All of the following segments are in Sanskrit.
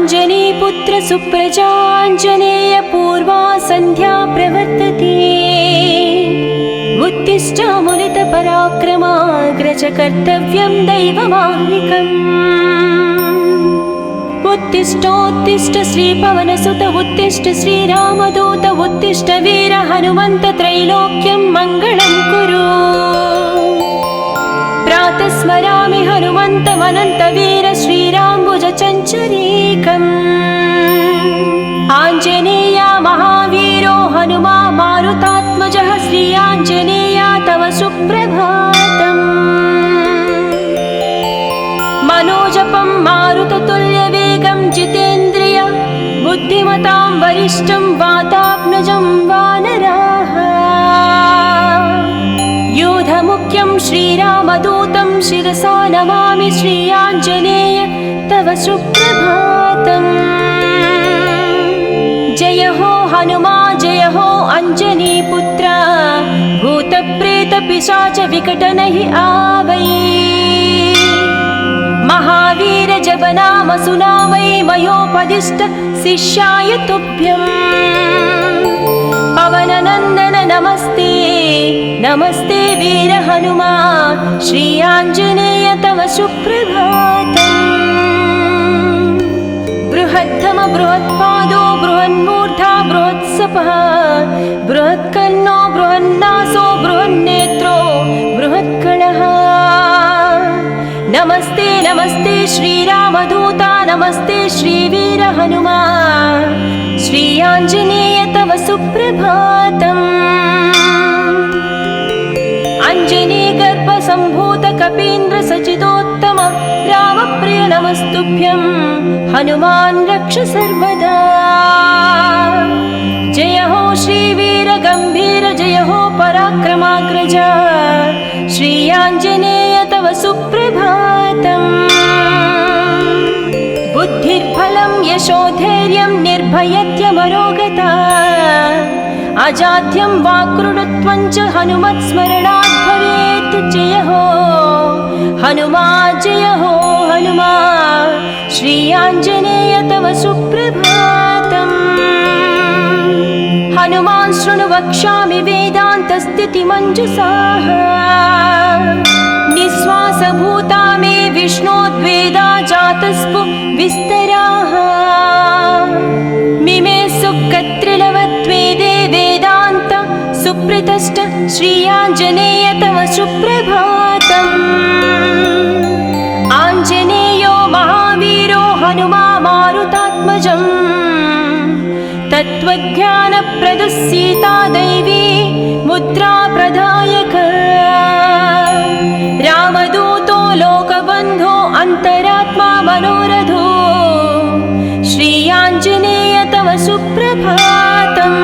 अञ्जनीपुत्र सुप्रजाञ्जनेय पूर्वा सन्ध्या प्रवर्तते। उत्तिष्ठामुलितपराक्रमाग्रज कर्तव्यं दैवमाह्निकम्। उत्तिष्ठोत्तिष्ठ श्रीपवनसुत उत्तिष्ठ श्रीरामदूत उत्तिष्ठ वीर हनुमन्त त्रैलोक्यं मङ्गलं कुरु। प्रातः स्मरामि हनुमन्तमनन्तवीर श्रीराम्बुजचञ्चरीकम्। आञ्जनेया महावीरो हनुमा मारुतात्मजः श्री आञ्जनेया तव सुप्रभातम्। मनोजपं मारुततुल्यवेगं जितेन्द्रिय बुद्धिमतां वरिष्ठं वातात्मजं वानराः। योधमुख्यं श्रीरामदूतं शिरसा नमामि श्री आञ्जनेय तव सुप्रभातम्। जय हो हनुमा जय हो अञ्जनीपुत्र भूतप्रेतपिशाच विकटनहि आवै। महावीर जपनाम सुनावै मयोपदिष्ट शिष्याय तुभ्यम्। पवननन्दन नमस्ते नमस्ते वीर हनुमा श्री आञ्जनेय तव सुप्रभातम्। बृहत्तम बृहत्पादो बृहन्मूर्धा बृहत्सपः बृहत्कर्णो बृहन्नासो बृहन्नेत्रो बृहत्कळः। नमस्ते नमस्ते श्रीरामदूता नमस्ते श्रीवीर हनुमा श्री आञ्जनेय तव सुप्रभातम्। अञ्जनी गर्भसम्भूत कपीन्द्र सचितोत्तम रामप्रिय नमस्तुभ्यं हनुमान् रक्ष सर्वदा। जय हो श्रीवीर गम्भीर जय हो पराक्रमाग्रज श्री आञ्जनेय तव सुप्रभातम्। बुद्धिर्बलं यशोधैर्यं निर्भयत्यमरोगता अजाड्यं वाक्कृतत्वं च हनुमत्स्मरणात् भवेत्। जय हो हनुमा जय हो हनुमा श्री आञ्जनेय तव सुप्रभातम्। हनुमान् शृणु वक्ष्यामि वेदान्तस्थितिमञ्जुषाः। निःश्वासभूता मे विष्णोद्वेदा जातस्पु विस्तराः। मिमे सुकत्रिलवत्वेदे वेदान्त सुप्रतिष्ठ श्री आञ्जनेय तव सुप्रभातम्। आञ्जनेयो महावीरो हनुमा मारुतात्मजम्। तत्त्वज्ञानप्रदः सीता दैवी मुद्रा प्रदायक। रामदूतो लोकबन्धो अन्तरात्मा मनोरथो श्री आञ्जनेय तव सुप्रभातम्।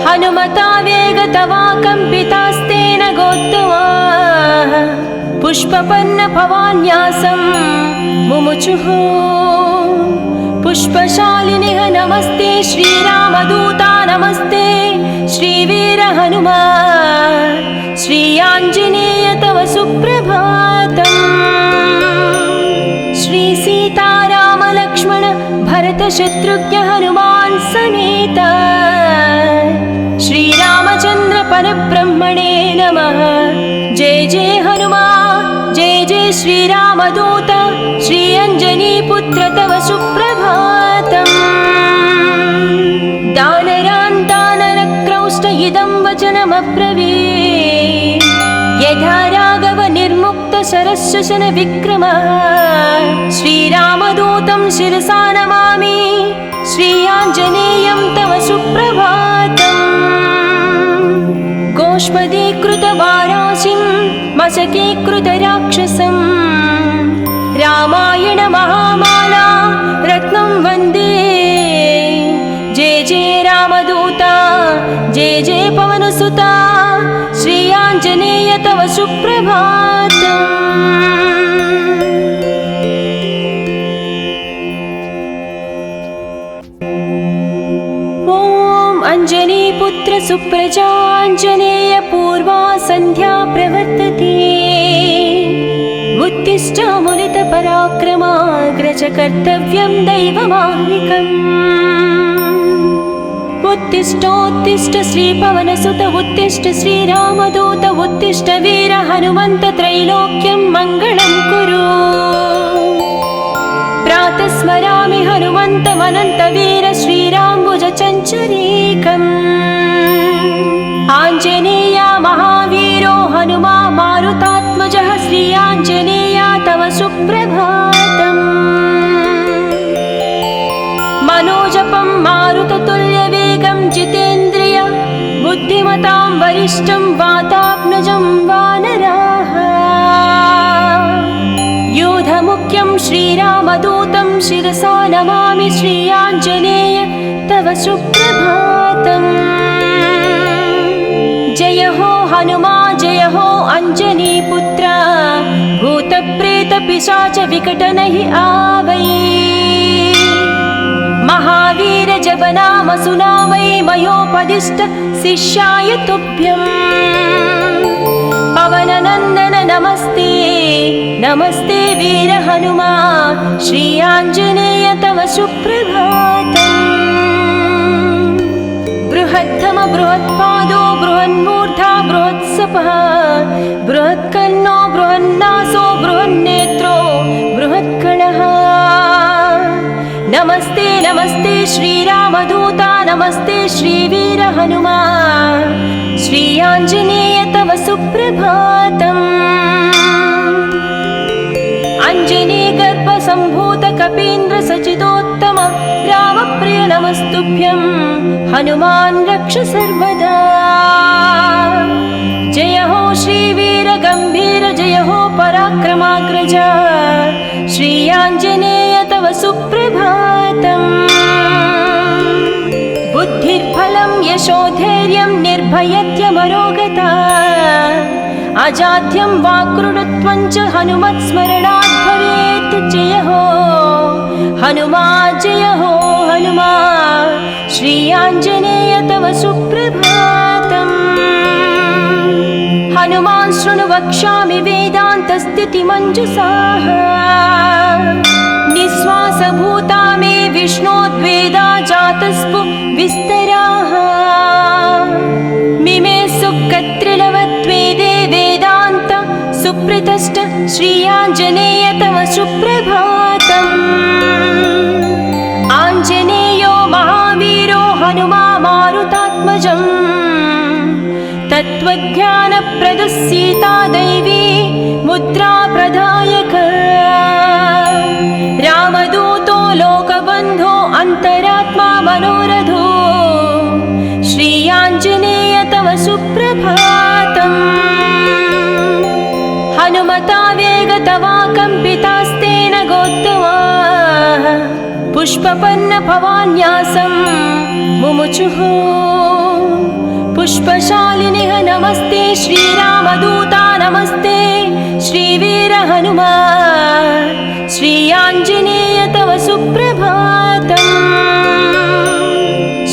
हनुमता वेगतवा कम्पितास्तेन गोत्तमा पुष्पपन्न भवान्यासं मुमुचुः। पुष्पशालिनिः नमस्ते श्रीरामदूता नमस्ते श्रीवीर हनुमा श्री आञ्जनेय तव सुप्रभातम्। श्री सीताराम लक्ष्मण भरत शत्रुघ्न हनुमान् समेत श्रीरामचन्द्र परब्रह्मणे नमः। जय जय हनुमा जय जय श्रीरामदूत श्री अञ्जनीपुत्र तव सुप्रभातम्। दानरान्तानरक्रौष्ट इदं वचनमब्रवीत्। यथा राघव निर्मुक्त शरशशन विक्रमः श्रीरामदूतं शिरसा नमामि श्री आञ्जनेयं तव सुप्रभातम्। गोष्पदीकृतवाराशिं मशकीकृतराक्षसं रामायण महामाला रत्नं वन्दे। जय जय रामदूता जय जय पवनसुता श्री आञ्जनेय तव सुप्रभातम्। अञ्जनीपुत्र सुप्रजाञ्जनेय पूर्वा सन्ध्या प्रवर्तते। उत्तिष्ठ उत्तिष्ठामुलितपराक्रमाग्रज कर्तव्यं दैवमाह्निकम् उत्तिष्ठोत्तिष्ठ श्रीपवनसुत उत्तिष्ठ श्रीरामदूत उत्तिष्ठ वीर हनुमन्त त्रैलोक्यं मङ्गलं कुरु प्रातः स्मरामि हनुमन्तमनन्तवीर श्रीराम्बुजचञ्चरीकम् आञ्जनेया महावीरो हनुमा मारुतात्मजः श्री आञ्जनेया तव सुप्रभातम् मनोजपं मारुततुल्यवेगं जितेन्द्रिय बुद्धिमतां वरिष्ठं वातात्मजं वानराः योधमुख्यं श्रीरामदूतं शिरसा नमामि श्री आञ्जनेय तव सुप्रभातम् जय हो हनुमा जय हो अंजनीपुत्र भूतप्रेतपिशाच विकटनहि आवै महावीर जब नाम सुनावै मयोपदिष्ट शिष्याय तुभ्यं पवननन्दन नमस्ते नमस्ते वीर हनुमा श्री आञ्जनेय तव सुप्रभातम् बृहत्तम बृहत्पादो बृहन्मूर्धा बृहत्सपः बृहत्कन्नो बृहन्नासो बृहन्नेत्रो बृहत्कणः नमस्ते नमस्ते श्रीरामदूता नमस्ते श्रीवीर हनुमा श्री आञ्जनेय तव सुप्रभातम् अंजनी गर्भ संभूत कपीन्द्र सचिदोत्तम रामप्रिय नमस्तुभ्यं हनुमान् रक्ष सर्वदा जय हो श्रीवीर गंभीर जय हो पराक्रमाग्रज श्री आञ्जनेय तव सुप्रभातम् बुद्धिर्बलं यशोधैर्यं निर्भयत्यमरोगता अजाड्यं वाक्कृतत्वं च हनुमत्स्मरणात् भवेत् जय हो हनुमा श्री आञ्जनेय तव सुप्रभातम् हनुमान् शृणु वक्ष्यामि वेदान्तस्थितिमञ्जुषाः निःश्वासभूता मे विष्णोद्वेदा जातस्पु विस्तराः मिमे सुकत्रिलवत्वेदे वेदान्त सुप्रतिष्ठ श्री आञ्जनेय तव सुप्रभातम् आञ्जनेयो महावीरो हनुमा मारुतात्मजम् तत्त्वज्ञानप्रदः सीता दैवी मुद्रा प्रदायक रामदूतो लोकबन्धो अन्तरात्मा मनोरथो श्री आञ्जनेय तव सुप्रभातम् हनुमता वेगतवा कम्पितास्तेन गोत्तमा पुष्पपन्न भवान्यासं मुमुचुः पुष्पशालिनिः नमस्ते श्रीरामदूता नमस्ते श्रीवीर हनुमा श्री आञ्जनेय तव सुप्रभातम्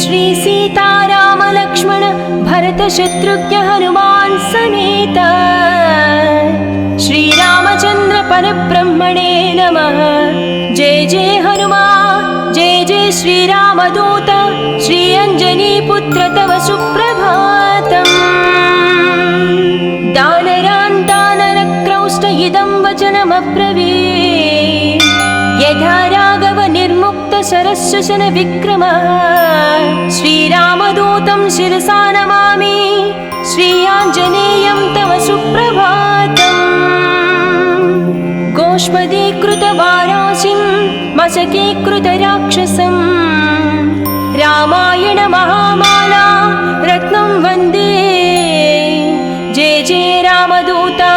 श्री सीताराम लक्ष्मण भरत शत्रुघ्न हनुमान् समेत श्रीरामचन्द्र परब्रह्मणे नमः जय जय हनुमान जय जय श्रीरामदूत श्री अंजनीपुत्र तव सुप्रभातम् दानरान्तानरक्रौष्ट इदं वचनमब्रवीत् यथा राघव निर्मुक्त शरशशन विक्रमः श्रीरामदूतं शिरसा नमामि श्री आञ्जनेयं तव सुप्रभातम् गोष्पदीकृतवाराशिं मशकीकृतराक्षसं रामायण महामाला रत्नं वन्दे जय जय रामदूता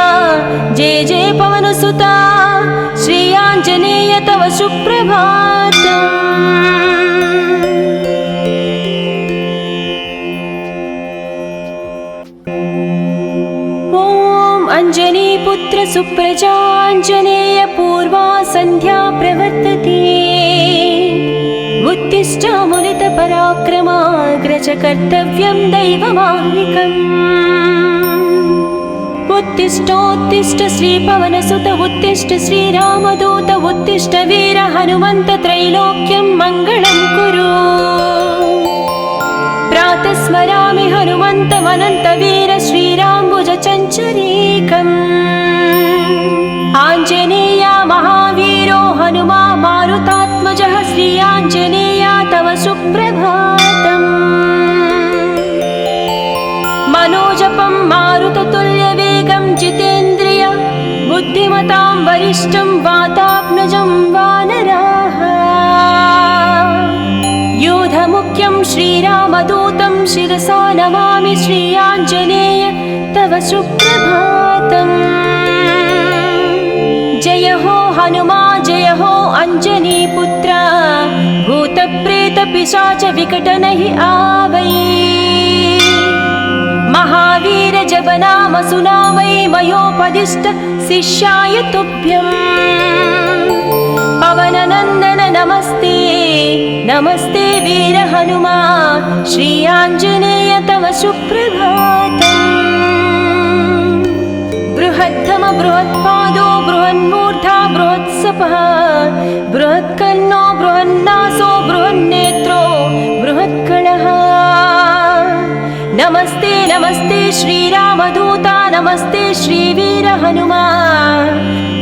जय जय पवनसुता श्री आञ्जनेय तव सुप्रभातम् अंजनीपुत्र सुप्रजाञ्जनेय पूर्वा सन्ध्या प्रवर्तते उत्तिष्ठामुलितपराक्रमाग्रज कर्तव्यं दैवमाह्निकम् उत्तिष्ठोत्तिष्ठ श्रीपवनसुत उत्तिष्ठ श्रीरामदूत उत्तिष्ठ वीर हनुमन्त त्रैलोक्यं मङ्गलं कुरु। प्रातः स्मरामि हनुमन्तमनन्तवीर श्रीराम्बुजचञ्चरीकम्। आञ्जनेया महावीरो हनुमा मारुतात्मजः श्री आञ्जनेया तव सुप्रभातम्। मनोजपं मारुततुल्यवेगं जितेन्द्रिय बुद्धिमतां वरिष्ठं वातात्मजं वानराः। योधमुख्यं श्रीरामदूतं शिरसा नमामि श्री आञ्जनेय तव सुप्रभातम्। जय हो हनुमा जय हो अञ्जनीपुत्र भूतप्रेतपिशाच विकटनहि आवै। महावीर जपनाम सुनामै मयोपदिष्ट शिष्याय तुभ्यम्। पवननन्दन नमस्ते नमस्ते वीर हनुमा श्री आञ्जनेय तव सुप्रभातम्। बृहत्तम बृहत्पादो बृहन्मूर्धा बृहत्सपः बृहत्कर्णो बृहन्नासो बृहन्नेत्रो बृहत्कणः। नमस्ते नमस्ते श्रीरामदूता नमस्ते श्रीवीर हनुमा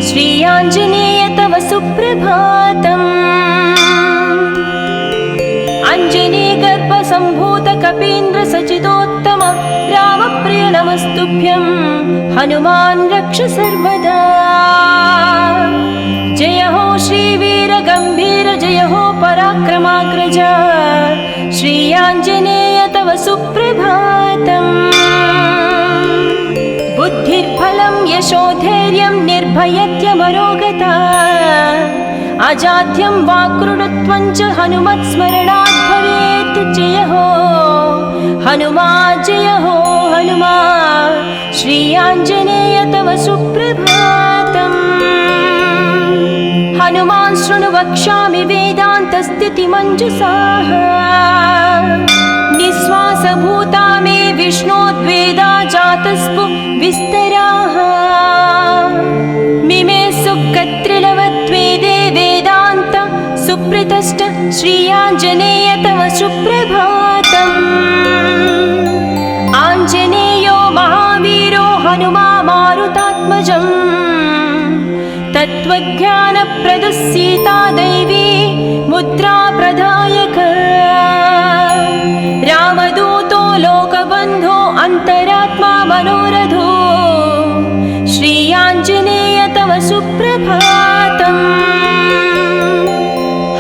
श्री आञ्जनेय तव सुप्रभातम्। अञ्जनीगर्भसम्भूत कपीन्द्र सचितोत्तम रामप्रिय नमस्तुभ्यं हनुमान् रक्ष सर्वदा। जय हो श्रीवीर गम्भीर जय हो पराक्रमाग्रज श्री आञ्जनेय तव सुप्रभातम्। बुद्धिर्बलं यशोधैर्यं निर्भयत्यमरोगता अजाड्यं वाक्कृतत्वं च हनुमत्स्मरणात् भवेत्। जय हो हनुमा जय हो हनुमा श्री आञ्जनेय तव सुप्रभातम्। हनुमान् शृणु वक्ष्यामि वेदान्तस्थितिमञ्जुषाः निःश्वासभूता मे विष्णोद्वेदा जातस्पु विस्तराः। मिमे सुखत्रिलवत्वेदे वेदान्त सुप्रतिष्ठ श्री आञ्जनेय तव सुप्रभातम्। आञ्जनेयो महावीरो हनुमा मारुतात्मजम् तत्त्वज्ञानप्रदः सीता दैवी मुद्रा प्रदायक। रामदूतो लोकबन्धो अन्तरात्मा मनोरथो श्री आञ्जनेय तव सुप्रभातम्।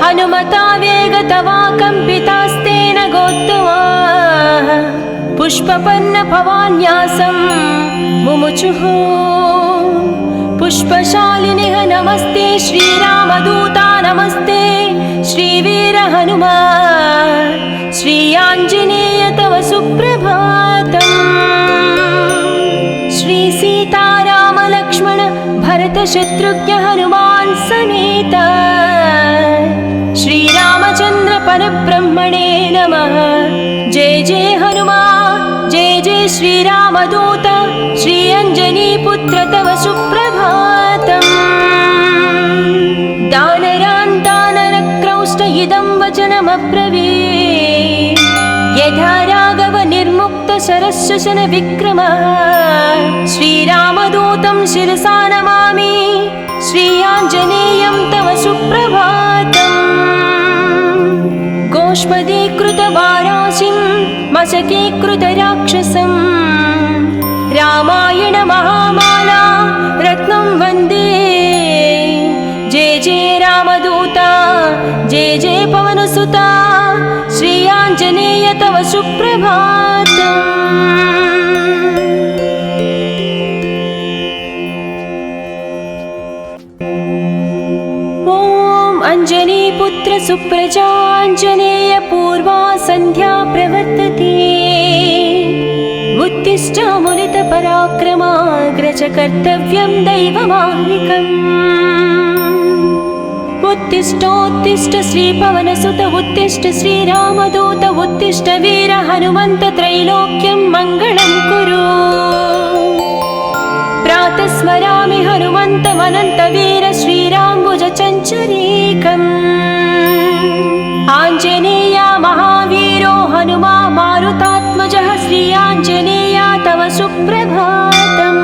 हनुमता वेगतवा कम्पितास्तेन गोत्तमा पुष्पपन्न भवान्यासं मुमुचुः। पुष्पशालिनिः नमस्ते श्रीरामदूता नमस्ते श्रीवीर हनुमा श्री आञ्जनेय तव सुप्रभातम्। श्री सीताराम लक्ष्मण भरत शत्रुघ्न हनुमान् समेत श्रीरामचन्द्र परब्रह्मणे नमः। जय जय हनुमा जय जय श्रीरामदूत श्री अञ्जनीपुत्र तव सुप्रभातम्। दानरान् दानरक्रौष्ट इदं वचनमब्रवीत् यथा राघव निर्मुक्त शरश्वसन विक्रमः। श्रीरामदूतं शिरसा नमामि श्री आञ्जनेयं तव सुप्रभातम्। गोष्पदीकृतवाराशिं मशकीकृतराक्षसं रामायण महामाला रत्नं वन्दे। जय जय रामदूता जय जय पवनसुता श्री आञ्जनेय तव सुप्रभातम्। अञ्जनीपुत्र सुप्रजाञ्जनेय पूर्वा सन्ध्या प्रवर्तते। उत्तिष्ठ मुनितपराक्रमाग्रज कर्तव्यं दैवमाह्निकम्। उत्तिष्ठोत्तिष्ठ श्रीपवनसुत उत्तिष्ठ श्रीरामदूत उत्तिष्ठ वीर हनुमन्त त्रैलोक्यं मङ्गलं कुरु। स्मरामि हनुमन्तमनन्तवीर श्रीराम्बुजचञ्चरीकम् आञ्जनेय महावीरो हनुमा मारुतात्मजः श्री आञ्जनेय तव सुप्रभातम्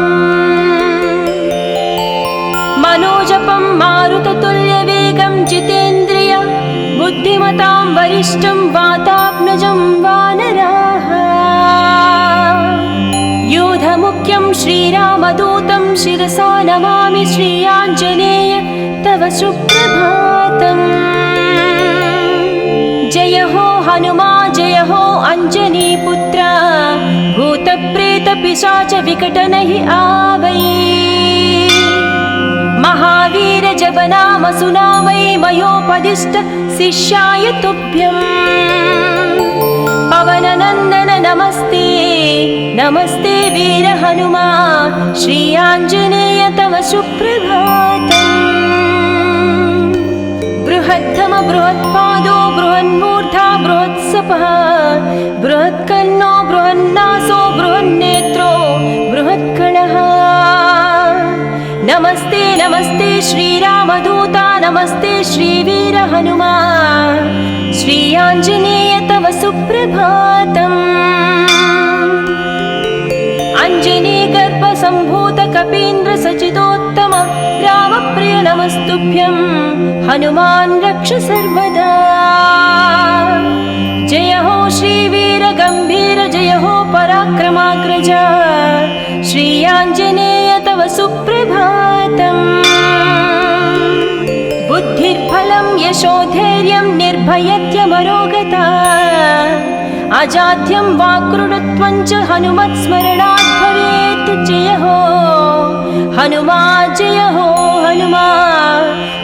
मनोजपं मारुततुल्यवेगं जितेन्द्रिय बुद्धिमतां वरिष्ठं वातात्मजं वानराः योधमुख्यं श्रीरामदूतं शिरसा नमामि श्री आञ्जनेय तव सुप्रभातम् जय हो हनुमा जय हो अंजनीपुत्र भूतप्रेतपिशाच विकटनहि आवै महावीर जप नाम सुनावै मयोपदिष्ट शिष्याय तुभ्यम् पवननन्दन नमस्ते नमस्ते वीर हनुमा श्री आञ्जनेय तव सुप्रभातम् बृहद्धम बृहत्पादो बृहन्मूर्धा बृहत्सपः बृहत्कर्णो बृहन्नासो बृहन्नेत्रो बृहत्कणः नमस्ते नमस्ते श्रीरामदूता नमस्ते श्रीवीर हनुमा श्री आञ्जनेय तव सुप्रभातम् अञ्जनीगर्भसम्भूत कपीन्द्र सचिदोत्तम रामप्रिय नमस्तुभ्यं हनुमान् रक्ष सर्वदा जय हो श्रीवीर गम्भीर जय हो पराक्रमाग्रज श्री आञ्जनेय तव सुप्रभातम् बुद्धिर्बलं यशोधैर्यं निर्भयत्यमरोगता अजाड्यं वाक्कृतत्वं च हनुमत्स्मरणात् भवेत् जय हो हनुमा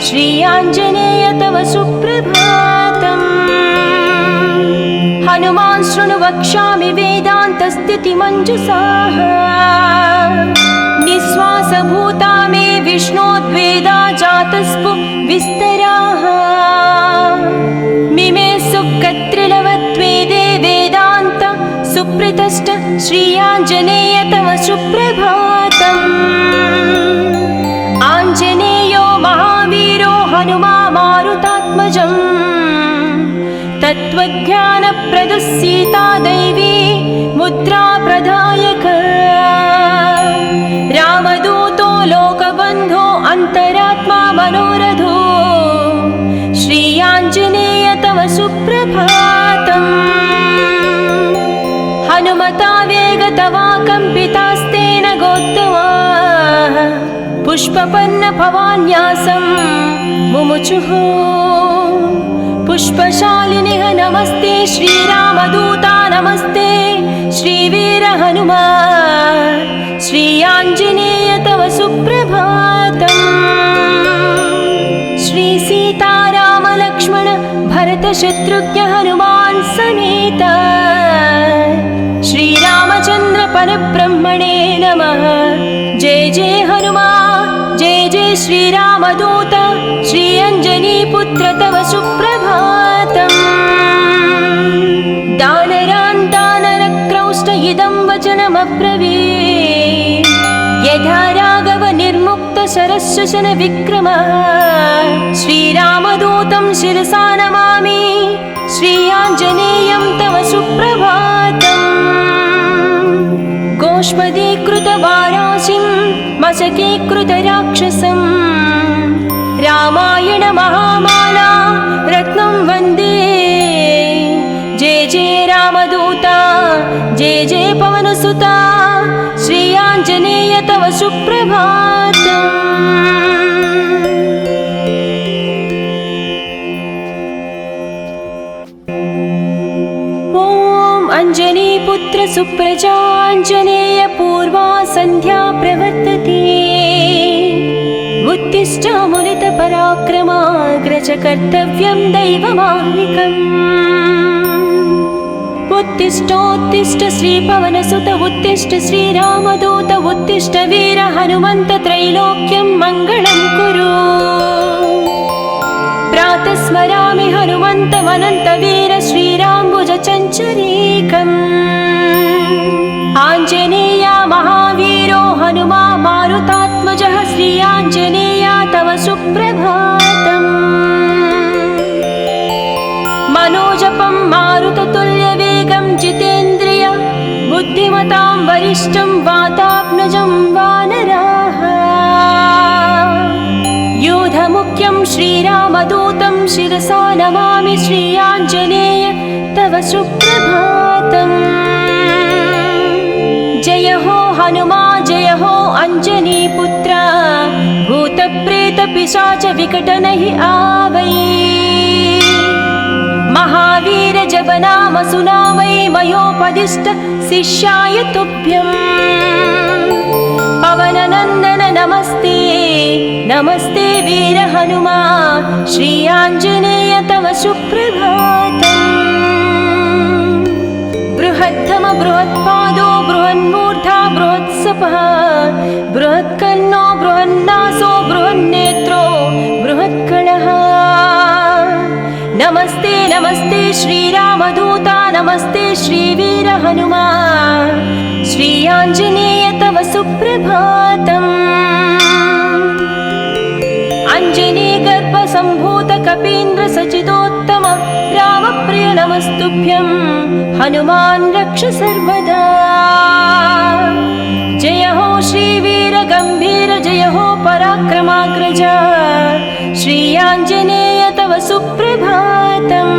श्री आञ्जनेय तव सुप्रभातम् हनुमान् शृणु वक्ष्यामि वेदान्तस्थितिमञ्जुषाः निःश्वासभूता मे विष्णोद्वेदा जातस्पु विस्तराः मिमे सुकत्रिलवत्वेदे वेदान्त सुप्रतिष्ठ श्री आञ्जनेय तव सुप्रभातम् आञ्जनेयो महावीरो हनुमा मारुतात्मजम् तत्त्वज्ञानप्रदः सीता दैवी मुद्रा प्रदायक रामदूतो लोकबन्धो अन्तरात्मा मनोरथो श्री आञ्जनेय तव सुप्रभातम् हनुमता वेगतवा कम्पितास्तेन गोत्तमा पुष्पपन्न भवान्यासं मुमुचुः पुष्पशालिनिः नमस्ते श्रीरामदूता नमस्ते श्रीवीर हनुमा श्री आञ्जनेय तव सुप्रभातम् श्री सीताराम लक्ष्मण भरत शत्रुघ्न हनुमान् समेत श्रीरामचन्द्र परब्रह्मणे नमः जय जय हनुमा जय जय श्रीरामदूत श्री अञ्जनीपुत्र तव सुप्रभातम् दानरान् दानरक्रौष्ट इदं वचनमब्रवीत् यथा राघव निर्मुक्त शरशशन विक्रम श्रीरामदूतं शिरसा नमामि श्री आञ्जनेयं तव सुप्रभातम् गोष्पदीकृतवाराशिं मशकीकृतराक्षसं रामायण महामाला रत्नं वन्दे जय जय रामदूता जय जय पवनसुता श्री आञ्जनेय तव सुप्रभातम् अंजनीपुत्र सुप्रजाञ्जनेय पूर्वा सन्ध्या प्रवर्तते उत्तिष्ठ मुनितपराक्रमाग्रज कर्तव्यं दैवमाह्निकम् उत्तिष्ठोत्तिष्ठ श्रीपवनसुत उत्तिष्ठ श्रीरामदूत उत्तिष्ठ वीर हनुमन्त त्रैलोक्यं मङ्गलं कुरु प्रातः स्मरामि हनुमन्तमनन्तवीर श्रीराम्बुजचञ्चरीकम् आञ्जनेय महावीरो हनुमा मारुतात्मजः श्री आञ्जनेय तव सुप्रभातम् मनोजपं मारुततुल्यवेगं जितेन्द्रिय बुद्धिमतां वरिष्ठं वातात्मजं वानराः योधमुख्यं श्रीरामदूतं शिरसा नमामि श्री आञ्जनेय तव सुप्रभातम् जय हो हनुमा जय हो अञ्जनीपुत्र भूतप्रेतपिशाच विकटनहि आवै महावीर जप नाम सुनावै मयोपदिष्ट शिष्याय तुभ्यम् पवननन्दन नमस्ते नमस्ते वीर हनुमा श्री आञ्जनेय तव सुप्रभातम् बृहत्तम बृहत्पादो बृहन्मूर्धा बृहत्सपः बृहत्कर्णो बृहन्नासो बृहन्नेत्रो बृहत्कणः नमस्ते नमस्ते श्रीरामदूता नमस्ते श्रीवीर हनुमा श्री आञ्जनेय तव सुप्रभातम् अञ्जनी गर्भसम्भूत कपीन्द्र सचितोत्तम रामप्रिय नमस्तुभ्यं हनुमान् रक्ष सर्वदा जय हो श्रीवीर गम्भीर जय हो पराक्रमाग्रज श्री आञ्जनेय तव सुप्रभातम्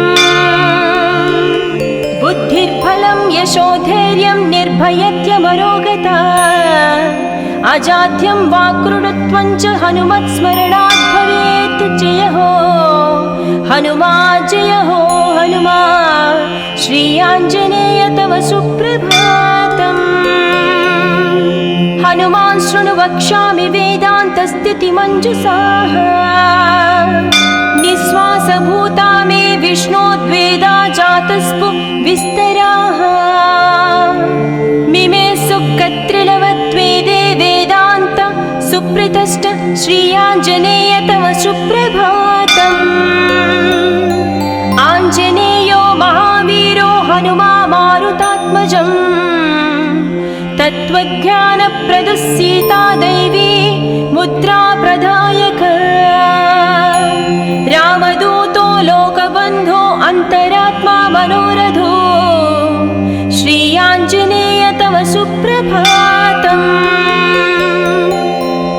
बुद्धिर्बलं यशोधैर्यं निर्भयत्यमरोगता अजाड्यं वाक्कृतत्वं च हनुमत्स्मरणात् भवेत् जय हो हनुमा जय हो हनुमा श्री आञ्जनेय तव सुप्रभातम् हनुमान् शृणु वक्ष्यामि वेदान्तस्थितिमञ्जुषाः निःश्वासभूता मे विष्णोद्वेदा जातस्पु विस्तराः मिमे सुकत्रिलवत्वेदे वेदान्त सुप्रतिष्ठ श्री आञ्जनेय तव सुप्रभातम् आञ्जनेयो महावीरो हनुमा मारुतात्मजम् तत्त्वज्ञानप्रदः सीता दैवी मुद्रा प्रदायक रामदूतो लोकबन्धो अन्तरात्मा मनोरथो श्री आञ्जनेय तव सुप्रभातम्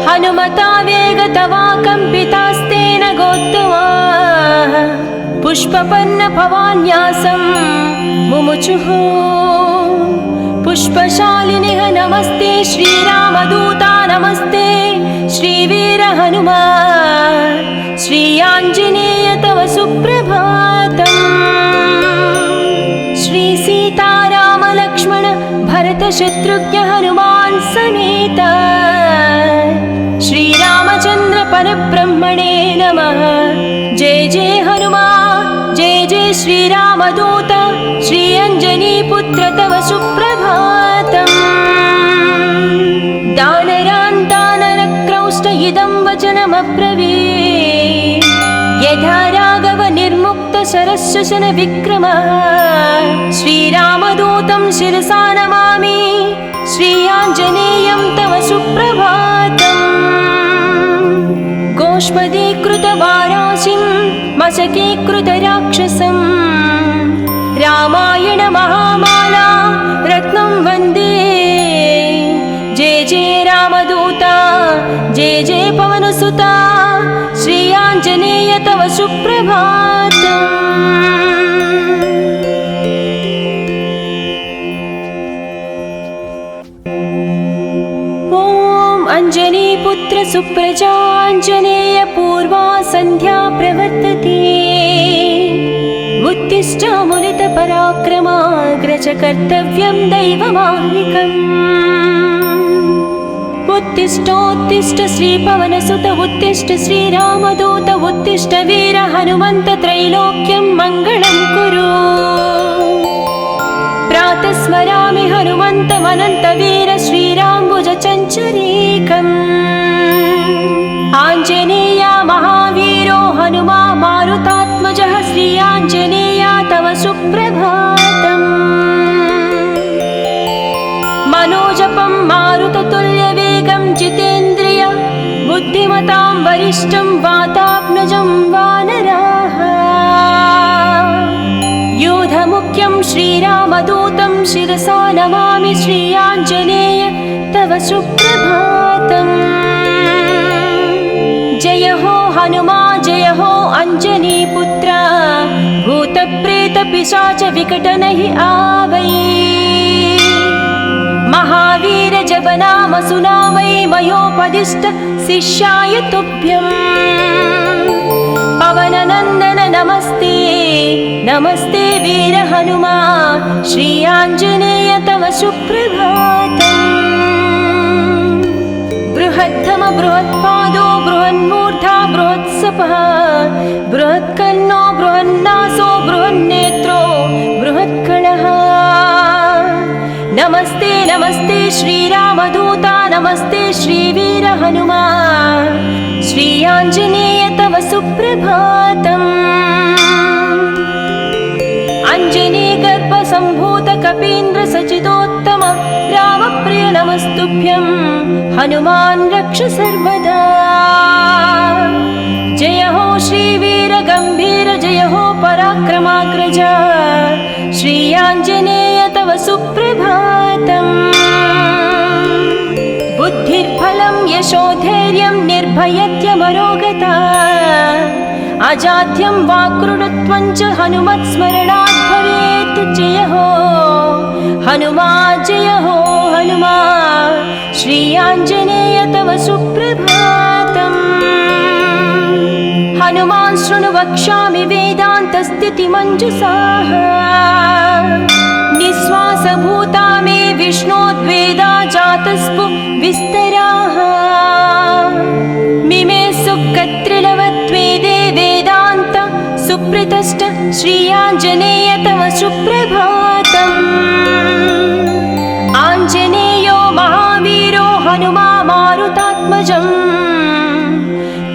हनुमता वेगतवा कम्पितास्तेन गोत्तमा पुष्पपन्न भवान्यासं मुमुचुः पुष्पशालिनिः नमस्ते श्रीरामदूता नमस्ते श्रीवीर हनुमा श्री आञ्जनेय तव सुप्रभातम् श्री सीताराम लक्ष्मण भरत शत्रुघ्न हनुमान् समेत श्रीरामचन्द्र परब्रह्मणे नमः जय जय हनुमा जय जय श्रीरामदूत श्री अञ्जनीपुत्र तव सुप्रभातम् दानरान् दानरक्रौष्ट इदं वचनमब्रवीत् यथा राघव निर्मुक्त शरशशन विक्रमः श्रीरामदूतं शिरसा नमामि श्री आञ्जनेयं तव सुप्रभातम् गोष्पदीकृतवाराशिं मशकीकृतराक्षसं रामायण महामाला रत्नं वन्दे जय जय रामदूता जय जय पवनसुता श्री आञ्जनेय तव सुप्रभातम् अञ्जनीपुत्र सुप्रजाञ्जनेय पूर्वा सन्ध्या प्रवर्तते उत्तिष्ठ मुनितपराक्रमाग्रज कर्तव्यं दैवमाह्निकम् उत्तिष्ठोत्तिष्ठ श्रीपवनसुत उत्तिष्ठ श्रीरामदूत उत्तिष्ठ वीर हनुमन्त त्रैलोक्यं मङ्गलं कुरु प्रातः स्मरामि हनुमन्तमनन्तवीर श्रीराम्बुजचञ्चरीकम् आञ्जनेय महावीरो हनुमा मारुतात्मजः श्री आञ्जनेय तव सुप्रभातम् वरिष्ठं वातात्मजं वानराः योधमुख्यं श्रीरामदूतं शिरसा नमामि श्रीयाञ्जनेय तव सुप्रभातम् जय हो हनुमा जय हो अंजनीपुत्र भूतप्रेतपिशाच विकटनहि आवै महावीर जब नाम सुनावै मयोपदिष्ट शिष्याय तुभ्यम् पवननन्दन नमस्ते नमस्ते वीर हनुमा श्री आञ्जनेय तव सुप्रभातम् बृहद्धम बृहत्पादो बृहन्मूर्धा बृहत्सपः बृहत्कर्णो बृहन्नासो बृहन्नेत्रो बृहत्कणः नमस्ते नमस्ते श्रीरामदूता नमस्ते श्रीवीर हनुमा श्री आञ्जनेय तव सुप्रभातम् अञ्जनीगर्भसम्भूत कपीन्द्र सचिदोत्तम रामप्रिय नमस्तुभ्यं हनुमान् रक्ष सर्वदा जय हो श्रीवीर गम्भीर जय हो पराक्रमाग्रज श्री आञ्जनेय तव सुप्रभातम् बुद्धिर्बलं यशोधैर्यं निर्भयत्यमरोगता अजाड्यं वाक्कृतत्वं च हनुमत्स्मरणात् भवेत् जय हो हनुमा श्री आञ्जनेय तव सुप्रभातम् हनुमान् शृणु वक्ष्यामि वेदान्तस्थितिमञ्जुषाः निःश्वासभूता मे विष्णोद्वेदा जातस्पु विस्तराः मिमे सुकत्रिलवत्वेदे वेदान्त सुप्रतिष्ठ श्री आञ्जनेय तव सुप्रभातम् आञ्जनेयो महावीरो हनुमा मारुतात्मजम्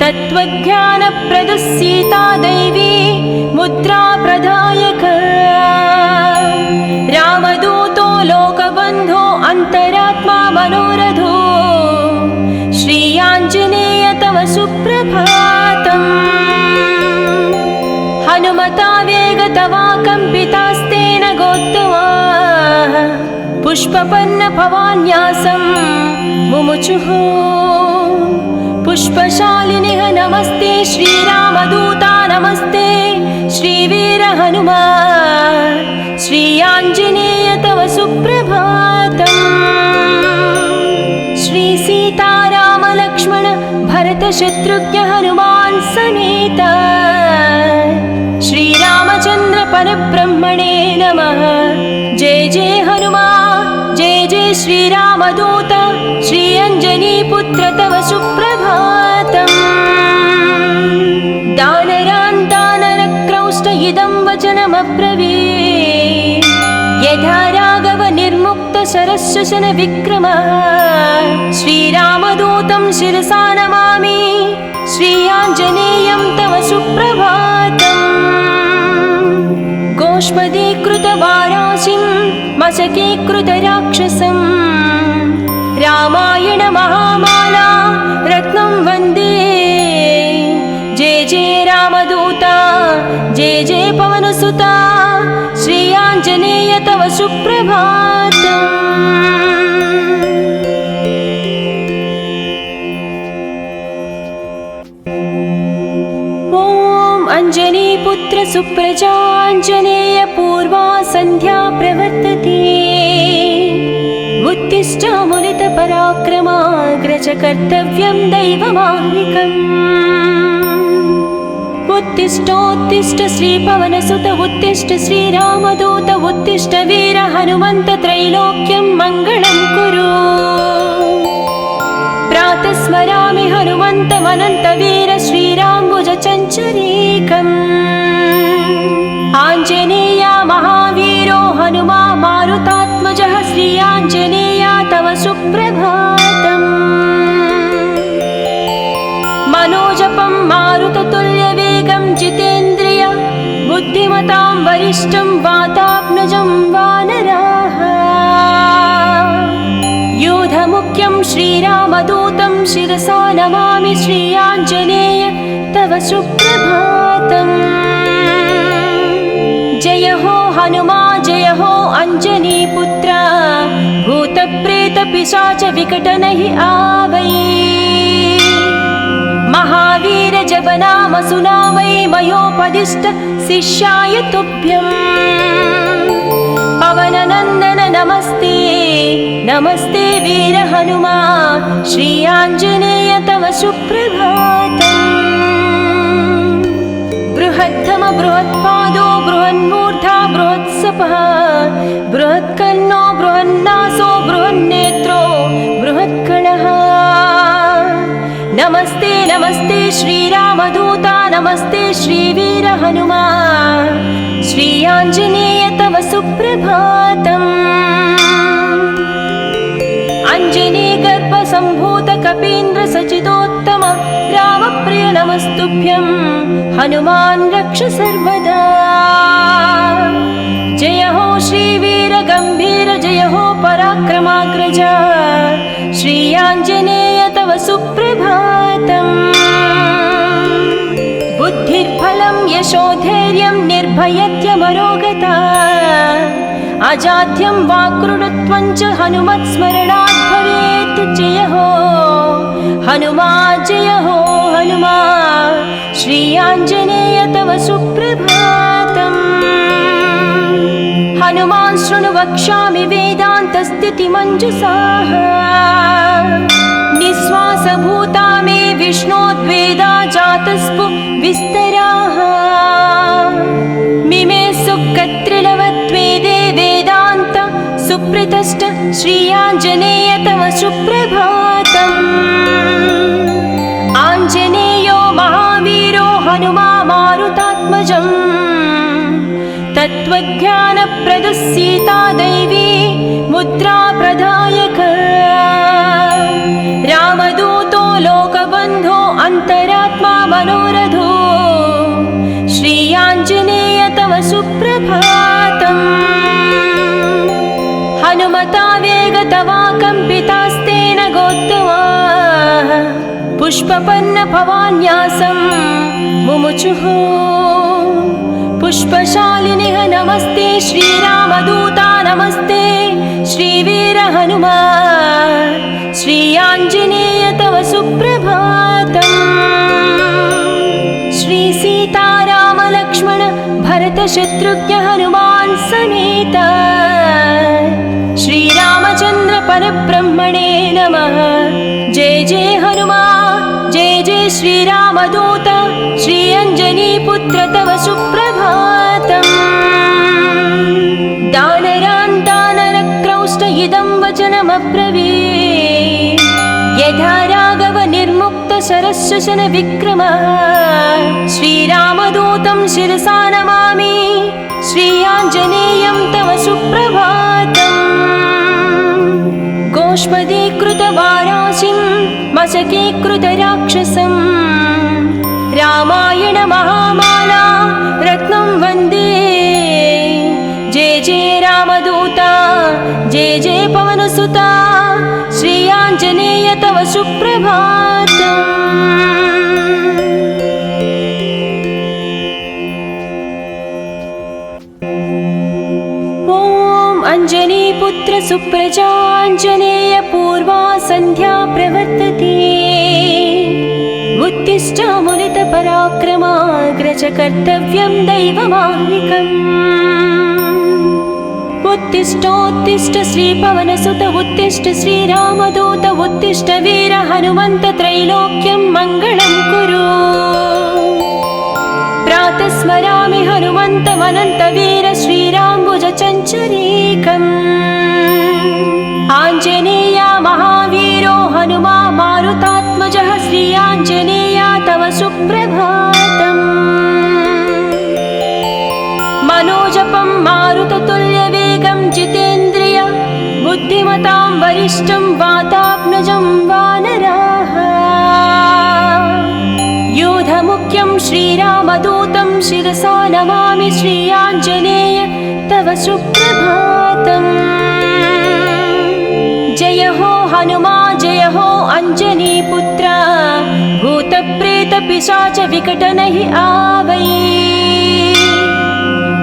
तत्त्वज्ञानप्रदः सीता दैवी मुद्रा प्रदायक रामदूतो लोकबन्धो अन्तरात्मा मनोरथो श्री आञ्जनेय तव सुप्रभातम् हनुमता वेगतवा कम्पितास्तेन गोत्तमा पुष्पपन्न भवान्यासं मुमुचुः पुष्पशालिनिः नमस्ते श्रीरामदूता नमस्ते श्रीवीर हनुमा श्री आञ्जनेय तव सुप्रभातम् श्री सीताराम लक्ष्मण भरत शत्रुघ्न हनुमान् समेत श्रीरामचन्द्र परब्रह्मणे नमः जय जय हनुमा जय जय श्रीरामदूत श्री अञ्जनीपुत्र तव सुप्रभातम् दानरान् दानरक्रौष्ट इदं वचनमब्रवीत् यथा राघव निर्मुक्त शरशशन विक्रम श्रीरामदूतं शिरसा नमामि श्री आञ्जनेयं तव सुप्रभातम् गोष्पदीकृतवाराशिं मशकीकृतराक्षसं रामायण महामाला रत्नं वन्दे जय जय रामदूता जय जय पवनसुता श्री आञ्जनेय तव सुप्रभातम् अंजनीपुत्र सुप्रजाञ्जनेय पूर्वा सन्ध्या प्रवर्तते उत्तिष्ठामुलित पराक्रमाग्रज कर्तव्यं दैवमाह्निकम् उत्तिष्ठोत्तिष्ठ श्रीपवनसुत उत्तिष्ठ श्रीरामदूत उत्तिष्ठ वीर हनुमन्त त्रैलोक्यं मङ्गलं कुरु प्रातः स्मरामि हनुमन्तमनन्तवीर श्रीराम्बुज चञ्चरीकम् आञ्जनेया महावीरो हनुमा मारुतात्मजः श्री आञ्जनेया तव सुप्रभातम् मनोजपं मारुततुल्यवेगं जितेन्द्रिय बुद्धिमतां वरिष्ठं वातात्मजं वानराः योध यूथमुख्यं श्रीरामदूतं शिरसा नमामि श्रीयाञ्जनेय तव सुप्रभातम्। जय हो हनुमा जय हो अंजनीपुत्र, भूतप्रेतपिशाच विकटनहि आवै। महावीर जप नाम सुनावै, मयोपदिष्ट शिष्याय तुभ्यम्। पवननन्दन नमस्ते नमस्ते वीर हनुमा, श्री आञ्जनेय तव सुप्रभातम्। बृहत्तम बृहत्पादो बृहन्मूर्धा बृहत्सपः, बृहत्कर्णो बृहन्नासो बृहन्नेत्रो बृहत्कणः। नमस्ते नमस्ते श्रीरामदूता, नमस्ते श्रीवीर हनुमा, श्री आञ्जनेय तव सुप्रभातम्। अंजनी गर्भ सम्भूत कपीन्द्र सचिदोत्तम रामप्रिय नमस्तुभ्यं, हनुमान् रक्ष सर्वदा। जय हो श्रीवीर गम्भीर, जय हो पराक्रमाग्रज, श्री आञ्जनेय तव सुप्रभातम्। बुद्धिर्बलं यशोधैर्यं निर्भयत्यमरोगता, अजाड्यं वाक्कृतत्वं च हनुमत्स्मरणात् भवेत्। जय हो हनुमा जय हो हनुमा, श्री आञ्जनेय तव सुप्रभातम्। हनुमान् शृणु वक्ष्यामि वेदान्तस्थितिमञ्जुषाः, निःश्वासभूता मे विष्णोद्वेदा जातस्पु विस्तराः। मिमे सुकत्रिलवत्वेदे वेदान्त सुप्रतिष्ठ, श्री आञ्जनेय तव सुप्रभातम्। आञ्जनेयो महावीरो हनुमा मारुतात्मजम्, तत्त्वज्ञानप्रदः सीता दैवी मुद्रा प्रदायक। रामदूतो लोकबन्धो अन्तरात्मा मनोरथो, श्री आञ्जनेय तव सुप्रभातम्। हनुमता वेगतवा कम्पितास्तेन गोत्तमा, पुष्पपन्न भवान्यासं मुमुचुः। पुष्पशालिनिः नमस्ते श्रीरामदूता, नमस्ते श्रीवीर हनुमा, श्री आञ्जनेय तव सुप्रभातम्। श्री सीताराम लक्ष्मण भरत शत्रुघ्न हनुमान् समेत, श्रीरामचन्द्र परब्रह्मणे नमः। जय जय हनुमा जय जय श्रीरामदूत, श्री अञ्जनीपुत्र तव सुप्रभातम्। दानरान् दानरक्रौष्ट इदं वचनमब्रवीत्, यथा राघव निर्मुक्त शरशशन विक्रमः। श्रीरामदूतं शिरसा नमामि, श्री आञ्जनेयं तव सुप्रभातम्। गोष्पदीकृतवाराशिं मशकीकृतराक्षसं, रामायण महामाला रत्नं वन्दे। जय जय रामदूता, जय जय पवनसुता, श्री आञ्जनेय तव सुप्रभातम्। अंजनीपुत्र सुप्रजाञ्जनेय पूर्वा सन्ध्या प्रवर्तते, उत्तिष्ठ मुनित पराक्रमाग्रज कर्तव्यं दैवमाह्निकम्। उत्तिष्ठोत्तिष्ठ श्रीपवनसुत, उत्तिष्ठ श्रीरामदूत, उत्तिष्ठ वीर हनुमन्त, त्रैलोक्यं मङ्गलं कुरु। प्रातः स्मरामि हनुमन्तमनन्तवीर, श्रीराम्बुजचञ्चरीकम्। आञ्जनेय महावीरो हनुमा मारुतात्मजः, श्री आञ्जनेय तव सुप्रभातम्। मनोजपं मारुततुल्यवेगं जितेन्द्रिय बुद्धिमतां वरिष्ठं वातात्मजं वानराः। योधमुख्यं श्रीरामदूतं शिरसा नमामि, श्री आञ्जनेय तव सुप्रभातम्। जय हो हनुमा जय हो अंजनी पुत्र भूत प्रेत पिशाच विकट नहीं आवै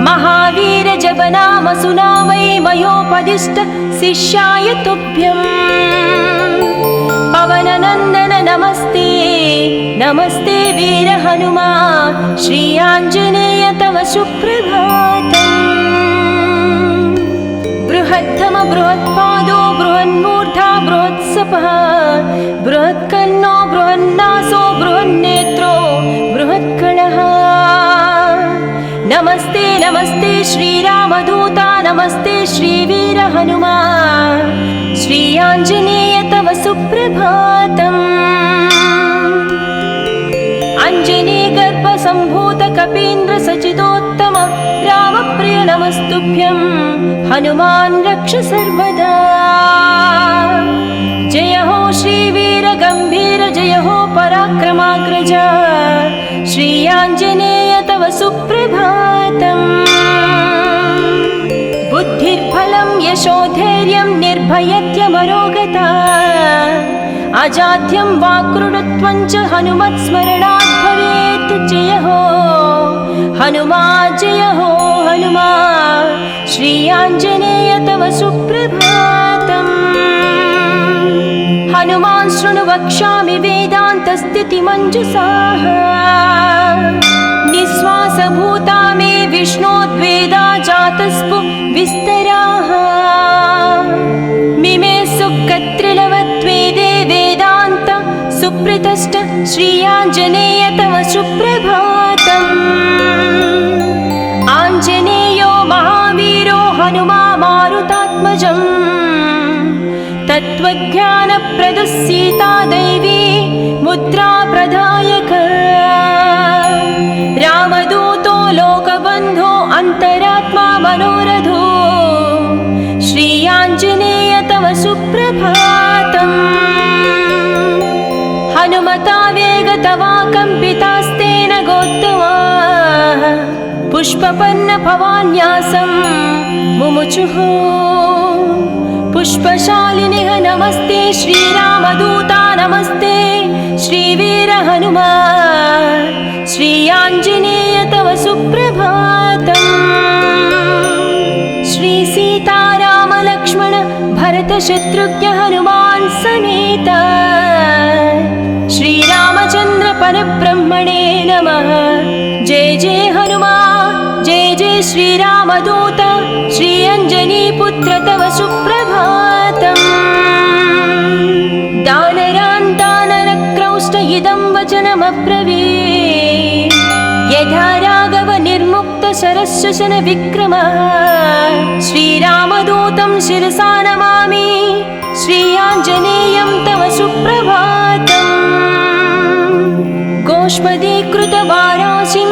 महावीर जब नाम सुनावै मयोपदिष्ट शिष्याय तुभ्यं पवन नंदन नमस्ते नमस्ते वीर हनुमा श्री आंजनेय तव सुप्रभातम् बृहत्तम बृहत्पादो बृहन्मूर्धा बृहत्सपः बृहत्कर्णो बृहन्नासो बृहन्नेत्रो बृहत्कलः नमस्ते नमस्ते श्रीरामदूता नमस्ते श्रीवीर हनुमा श्री आंजनेय तव सुप्रभातम् अंजनी गर्भ संभूत कपीन्द्र सचिदोत्तम रामप्रिय नमस्तुभ्यं हनुमान् रक्ष सर्वदा जय हो श्रीवीर गंभीर जय हो पराक्रमाग्रज श्री आंजनेय तव सुप्रभातम् बुद्धिर्बलं यशोधैर्यं निर्भयत्यमरोगता अजाड्यं वाक्कृतत्वं च हनुमत्स्मरणात् भवेत् जय हो हनुमा श्री आंजनेय तव सुप्रभातम् हनुमान् शृणु वक्ष्यामि वेदान्तस्थितिमञ्जुषाः निःश्वासभूता मे विष्णोद्वेदा जातस्पु विस्तराः मिमे सुकत्रिलवत्वेदे वेदान्त सुप्रतिष्ठ श्री आंजनेय तव सुप्रभातम् आंजनेयो महावीरो हनुमा मारुतात्मजम् तत्त्वज्ञानप्रदः सीता दैवी मुद्रा प्रदायक रामदूतो लोकबन्धो अन्तरात्मा मनोरथो श्री आंजनेय तव सुप्रभातम् हनुमता वेगतवा कम्पितास्तेन गोत्तमा पुष्पपन्न भवान्यासं मुमुचुः पुष्पशालिनिः नमस्ते श्रीरामदूता नमस्ते श्रीवीर हनुमा श्री आंजनेय तव सुप्रभातम् श्री सीताराम लक्ष्मण भरत शत्रुघ्न हनुमान् समेत श्री रामचंद्र परब्रह्मणे नमः जय जय हनुमा जय जय श्रीरामदूत श्री अंजनी पुत्र तव सुप्रभातम् दानरान् दानरक्रौष्ट इदं वचनमब्रवीत् यथा राघव निर्मुक्त शरशशन विक्रमः श्रीरामदूतं शिरसा नमामि श्री आंजनेयं तव सुप्रभातम् गोष्पदीकृतवाराशिं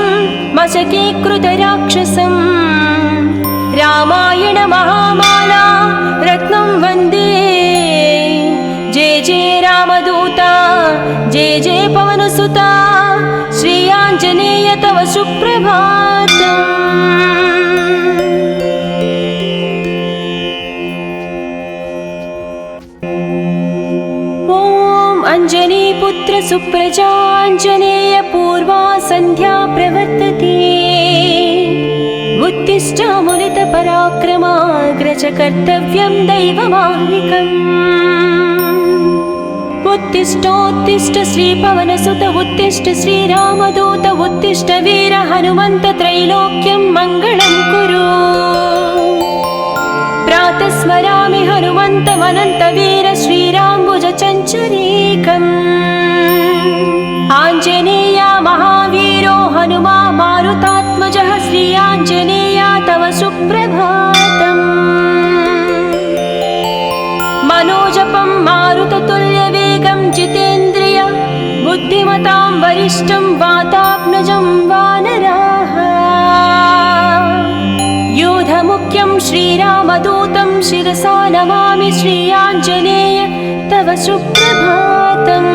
मशकीकृतराक्षसं रामायण महामाला रत्नं वन्दे जय जय रामदूता जय जय पवनसुता श्री आंजनेय तव सुप्रभातम् अंजनीपुत्र सुप्रजाञ्जनेय पूर्वा सन्ध्या प्रवर्तते उत्तिष्ठामुनित पराक्रमाग्रज कर्तव्यं दैवमाह्निकम् उत्तिष्ठोत्तिष्ठ श्रीपवनसुत उत्तिष्ठ श्रीरामदूत उत्तिष्ठ वीर हनुमन्त त्रैलोक्यं मङ्गलं कुरु प्रातः स्मरामि हनुमन्तमनन्तवीर श्रीराम्बुज चञ्चरीकम् आञ्जनेय महावीरो हनुमा मारुतात्मजः श्री आञ्जनेय तव सुप्रभातम् मनोजपं मारुततुल्यवेगं जितेन्द्रिय बुद्धिमतां वरिष्ठं वातात्मजं वानराः योधमुख्यं श्रीरामदूतं शिरसा नमामि श्री आञ्जनेय तव सुप्रभातम्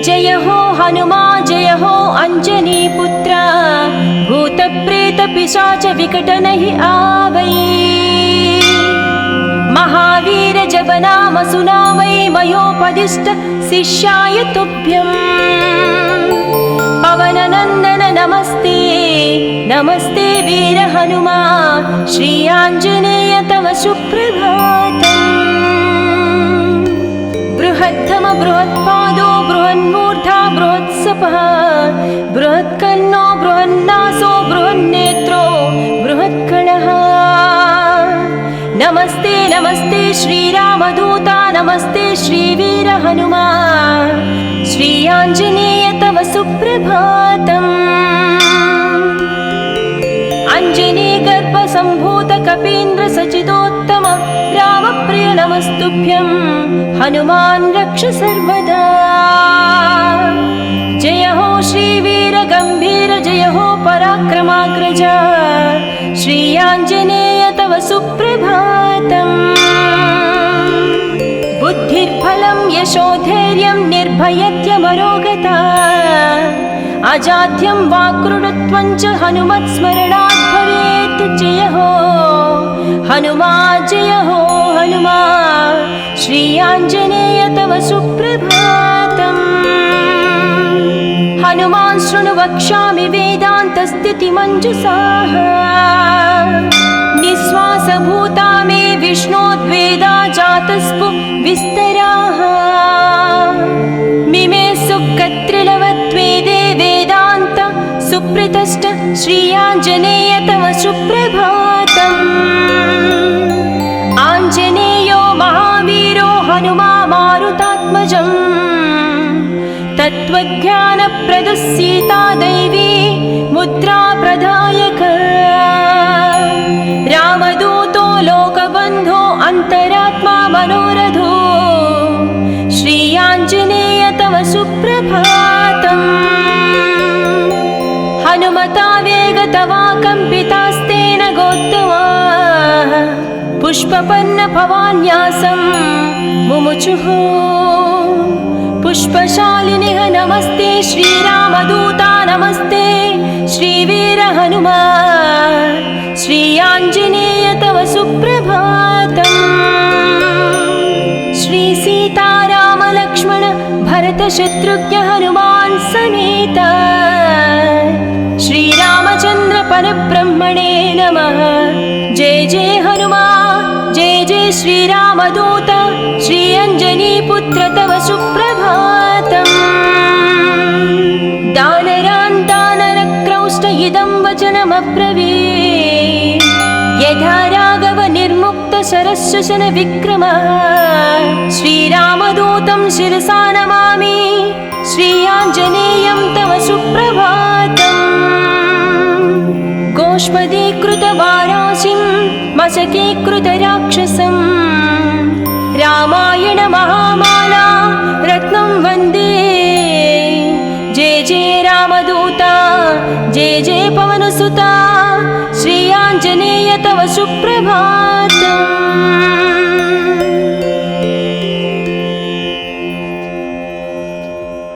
जय हो हनुमा जय हो अंजनी पुत्र भूत प्रेत पिशाच विकट नहीं आवै महावीर जब रामसुना वै मयोपदिष्ट शिष्याय तुभ्यम् पवननन्दन नमस्ते नमस्ते वीर हनुमा श्री आञ्जनेय तव सुप्रभातम् बृहत्तम बृहत्पादो बृहन्मूर्धा बृहत्सपः बृहत्कर्णो बृहन्नासो बृहन्नेत्रो बृहत्कणः नमस्ते नमस्ते श्रीरामदूता नमस्ते श्रीवीर हनुमा श्री आञ्जनेय तव सुप्रभातम् अञ्जनीगर्भसम्भूत कपीन्द्र सचिदोत्तम रामप्रिय नमस्तुभ्यं हनुमान् रक्ष सर्वदा जय हो श्रीवीर गम्भीर जय हो पराक्रमाग्रज श्री आञ्जनेय तव सुप्रभातम् बुद्धिर्बलं यशोधैर्यं निर्भयत्यमरोगता अजाड्यं वाक्कृतत्वं च हनुमत्स्मरणात् भवेत् जय हो हनुमा श्री आञ्जनेय तव सुप्रभातम् हनुमान् शृणु वक्ष्यामि वेदान्तस्थितिमञ्जुषाः निःश्वासभूता मे विष्णोद्वेदा जातस्पु विस्तराः मिमे सुकत्रिलवत्वेदे वेदान्त सुप्रतिष्ठ श्री आञ्जनेय तव सुप्रभातम् आञ्जनेयो महावीरो हनुमा मारुतात्मजम् तत्त्वज्ञानप्रदः सीता दैवी मुद्रा प्रदायक रामदूतो लोकबन्धो अन्तरात्मा मनोरथो श्री आञ्जनेय तव सुप्रभातम् हनुमता वेगतवा कम्पितास्तेन गोत्तमा पुष्पपन्न भवान्यासं मुमुचुः पुष्पशालिनिः नमस्ते श्रीरामदूता नमस्ते श्रीवीर हनुमा श्री आञ्जनेय तव सुप्रभातम् श्री सीताराम लक्ष्मण भरत शत्रुघ्न हनुमान् समेत श्रीरामचन्द्र परब्रह्मणे नमः जय जय हनुमा जय जय श्रीरामदूत श्री अञ्जनीपुत्र तव सुप्रभातम् दानरान् दानरक्रौष्ट इदं वचनमब्रवीत् यथा राघव निर्मुक्त शरशशन विक्रमः श्रीरामदूतं शिरसा नमामि श्री आञ्जनेयं तव सुप्रभातम् गोष्पदीकृतवाराशिं मशकीकृतराक्षसं रामायण महामाला रत्नं वन्दे जय जय रामदूता जय जय पवनसुता श्री आञ्जनेय तव सुप्रभातम्